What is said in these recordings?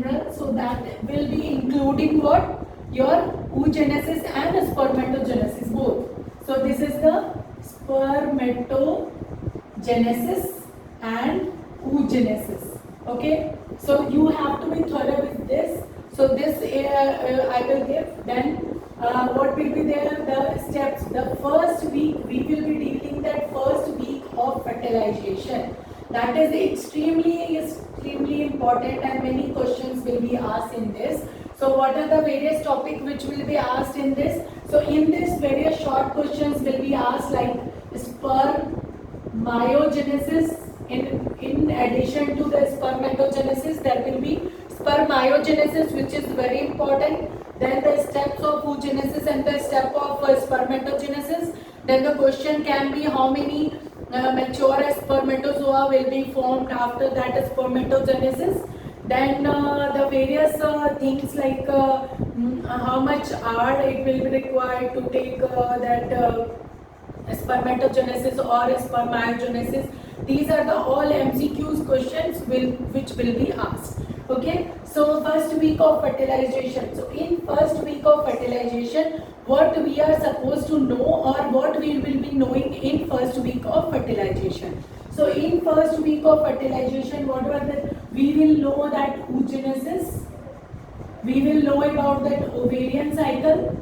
general. So that will be including what? Your oogenesis and spermatogenesis both. So this is the spermatogenesis and oogenesis. Okay. So you have to be thorough with this. So this I will give. Then what will be there? The steps. The first week we will be dealing that first week of fertilization. That is extremely important, and many questions will be asked in this. So what are the various topics which will be asked in this? So in this various short questions will be asked like spermiogenesis. In addition to the spermatogenesis, there will be spermiogenesis, which is very important. Then the steps of oogenesis and the step of spermatogenesis. Then the question can be how many mature spermatozoa will be formed after that spermatogenesis. Then the various things like how much hour it will be required to take that spermatogenesis or spermiogenesis. These are the all MCQs questions which will be asked. Okay, so first week of fertilization. So in first week of fertilization, what we are supposed to know or what we will be knowing in first week of fertilization. So in first week of fertilization, what was that? We will know that oogenesis. We will know about that ovarian cycle.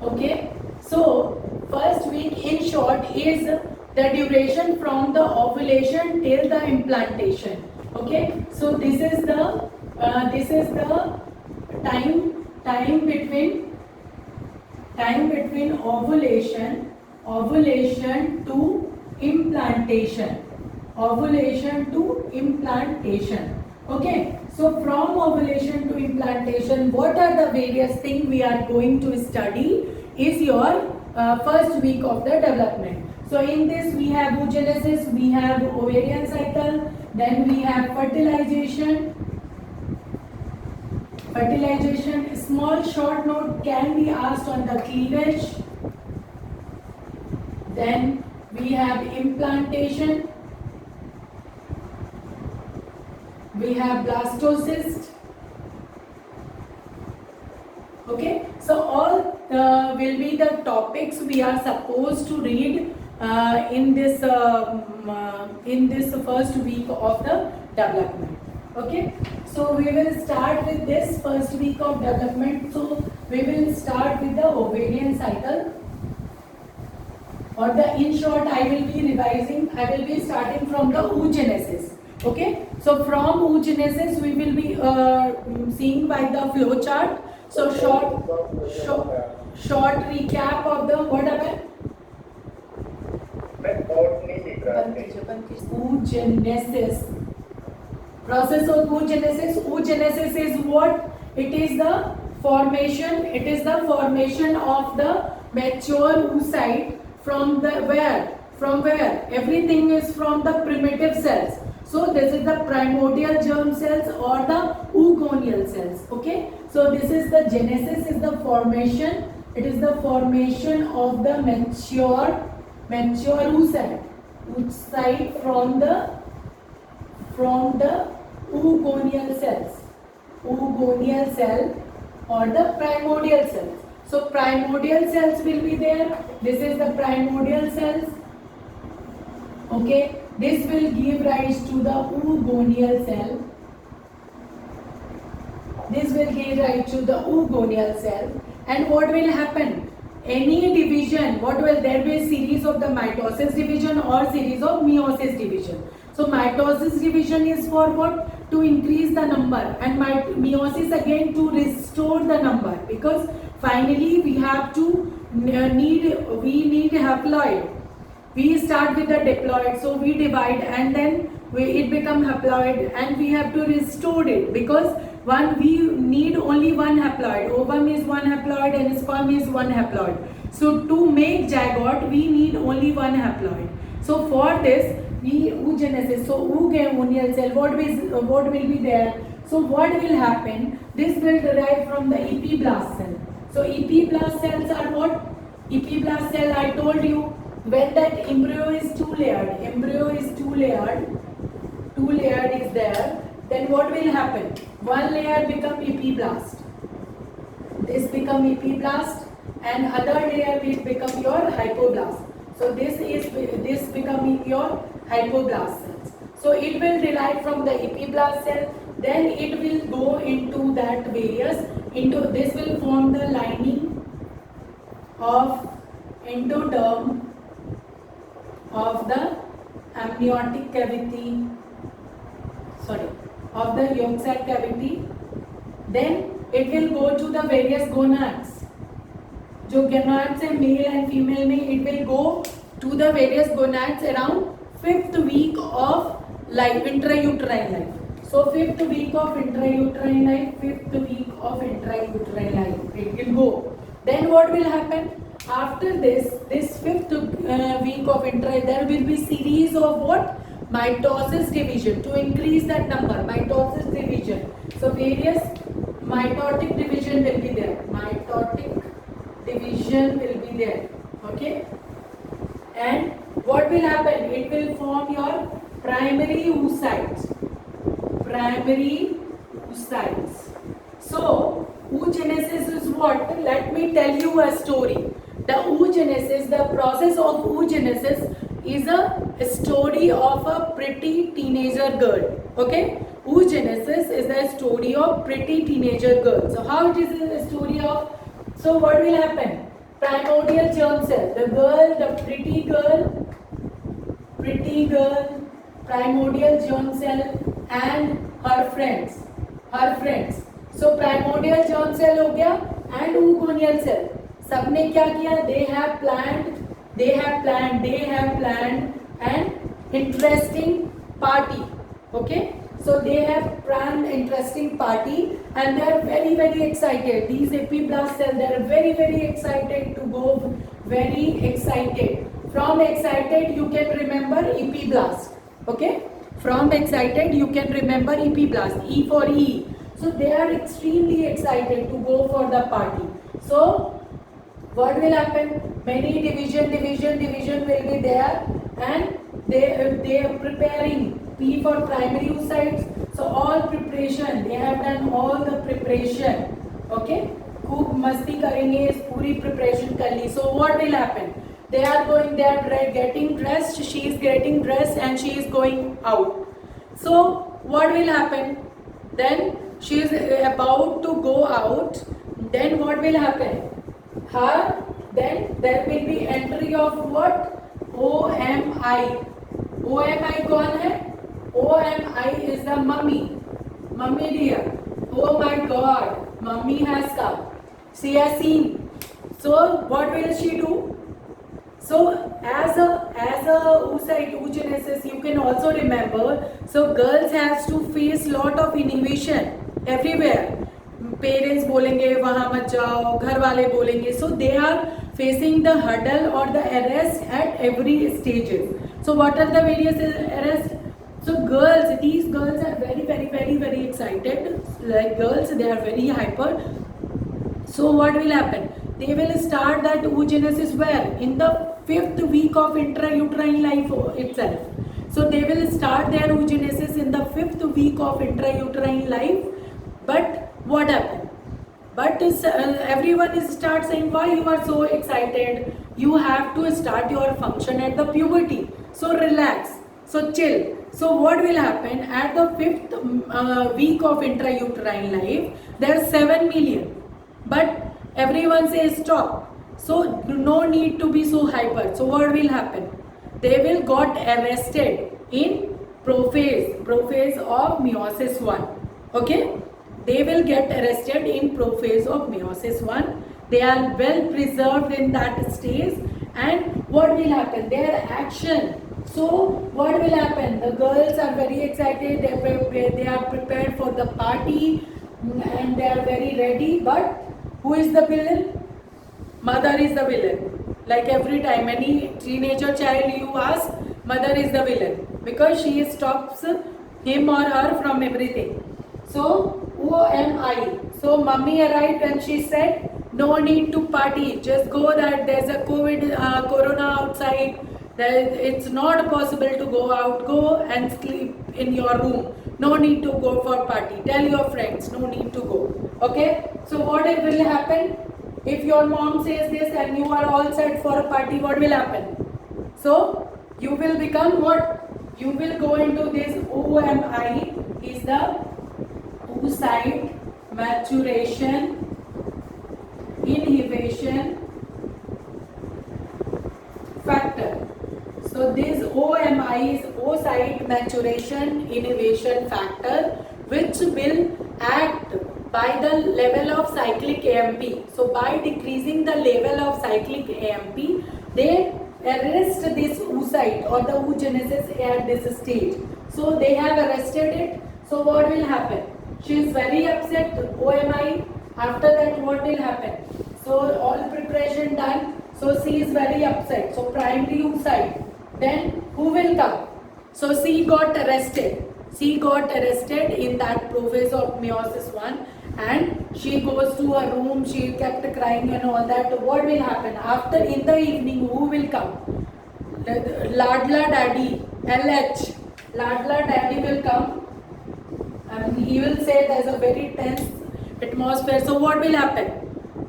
Okay, so first week in short is the duration from the ovulation till the implantation. Okay, so this is the time between ovulation to implantation. Okay, so from ovulation to implantation, what are the various things we are going to study is your first week of the development. So in this we have oogenesis, we have ovarian cycle, then we have fertilization. Small short note can be asked on the cleavage. Then we have implantation. We have blastocyst. Okay, so all will be the topics we are supposed to read in this first week of the development. Okay, so we will start with this first week of development. So we will start with the ovarian cycle, or in short I will be revising. I will be starting from the oogenesis. Okay, so from oogenesis we will be seeing by the flow chart. So short recap of the what happened? Oogenesis. Process of oogenesis. Oogenesis is what? It is the formation. It is the formation of the mature oocyte from the where? From where? Everything is from the primitive cells. So this is the primordial germ cells or the oogonial cells. Okay. So this is the genesis, is the formation. It is the formation of the mature oocyte from the oogonial cells. Oogonial cell or the primordial cells. So primordial cells will be there. This is the primordial cells. Okay. This will give rise to the oogonial cell. This will give rise to the oogonial cell. And what will happen? Any division, there be a series of the mitosis division or series of meiosis division. So mitosis division is for what? To increase the number, and meiosis again to restore the number, because finally we have to need haploid. We start with the diploid, so we divide and then it become haploid, and we have to restore it, because we need only one haploid. Ovum is one haploid and sperm is one haploid. So to make zygote we need only one haploid. So for this oogenesis, so oogonial cell, what will be there? So what will happen? This will derive from the epiblast cell. So epiblast cells are what? Epiblast cell, I told you, when that embryo is two layered is there, then what will happen? One layer become epiblast. This become epiblast, and other layer will become your hypoblast. So this becoming your hypoblast cells. So it will derive from the epiblast cell, then it will go into that this will form the lining of endoderm of the amniotic cavity, of the yolk sac cavity. Then it will go to the various gonads. जो gonads है male and female में, it will go to the various gonads around 5th week of life, intrauterine life. So 5th week of intrauterine life, 5th week of intrauterine life, it will go. Then what will happen? After this 5th week of there will be series of what? Mitosis division, to increase that number, mitosis division. So various mitotic division will be there. Mitotic division will be there. Okay? And what will happen? It will form your primary oocytes. Primary oocytes. So, oogenesis is what? Let me tell you a story. The oogenesis, the process of oogenesis is a story of a pretty teenager girl. Okay? Oogenesis is the story of pretty teenager girl. So, how it is a story of? So, what will happen? Primordial germ cell. The girl, the pretty girl, primordial germ cell and her friends. So, primordial germ cell हो गया and oogonial cell. सबने क्या किया? They have planned an interesting party. Okay? So they have planned interesting party and they are very, very excited. These epiblast cells, they are very, very excited to go. Very excited. From excited, you can remember epiblast. Okay? From excited, you can remember epiblast. E for E. So they are extremely excited to go for the party. So what will happen? Many division will be there, and they are preparing. P for primary oocytes. So all preparation, they have done all the preparation. Okay? खूब मस्ती करेंगे, पूरी preparation कर ली. So what will happen? They are getting dressed. She is getting dressed and she is going out. So what will happen? Then she is about to go out. Then what will happen? Then there will be entry of what? OMI. OMI कौन है? OMI is the mummy. Mummy dear. Oh my God. Mummy has come. She has seen. So what will she do? So as a oocyte oogenesis, you can also remember. So girls has to face lot of inhibition everywhere. Parents बोलेंगे वहाँ मत जाओ, घर वाले बोलेंगे. So they are facing the hurdle or the arrest at every stages. So what are the various arrests? So these girls are very, very, very, very excited. Like girls, they are very hyper. So what will happen? They will start that oogenesis where? In the 5th week of intrauterine life itself. So they will start their oogenesis in the 5th week of intrauterine life. But what happened? But everyone start saying, why you are so excited? You have to start your function at the puberty. So relax. So chill. So what will happen? At the 5th week of intrauterine life, there are 7 million. But everyone says stop. So no need to be so hyper. So what will happen? They will got arrested in prophase of meiosis 1. Okay? They will get arrested in prophase of meiosis 1. They are well preserved in that stage. And what will happen? Their action. So what will happen? The girls are very excited. They are prepared for the party and they are very ready. But who is the villain? Mother is the villain. Like every time, any teenager child you ask, mother is the villain because she stops him or her from everything. So OMI. So mummy arrived and she said, no need to party. Just go that there's a corona outside. It's not possible to go out. Go and sleep in your room. No need to go for party. Tell your friends, no need to go. Okay? So what will happen? If your mom says this and you are all set for a party, what will happen? So you will become what? You will go into this OMI is the oocyte maturation inhibition factor. So this OMI is oocyte maturation inhibition factor, which will act by the level of cyclic AMP. So by decreasing the level of cyclic AMP, they arrest this oocyte or the oogenesis at this stage. So they have arrested it. So what will happen? She is very upset, OMI. After that, what will happen? So all preparation done. So she is very upset. So primary oocyte. Then who will come? So she got arrested. She got arrested in that prophase of meiosis 1, and she goes to her room. She kept crying and all that. What will happen? After in the evening, who will come? Ladla Daddy, LH. Ladla Daddy will come, and he will say there's a very tense atmosphere. So what will happen?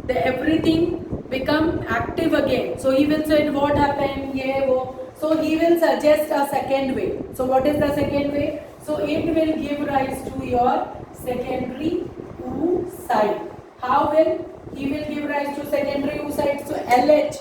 Everything become active again. So he will say what happened, yeah, wo. So he will suggest a second way. So what is the second way? So it will give rise to your secondary oocyte. How will he will give rise to secondary oocyte? So LH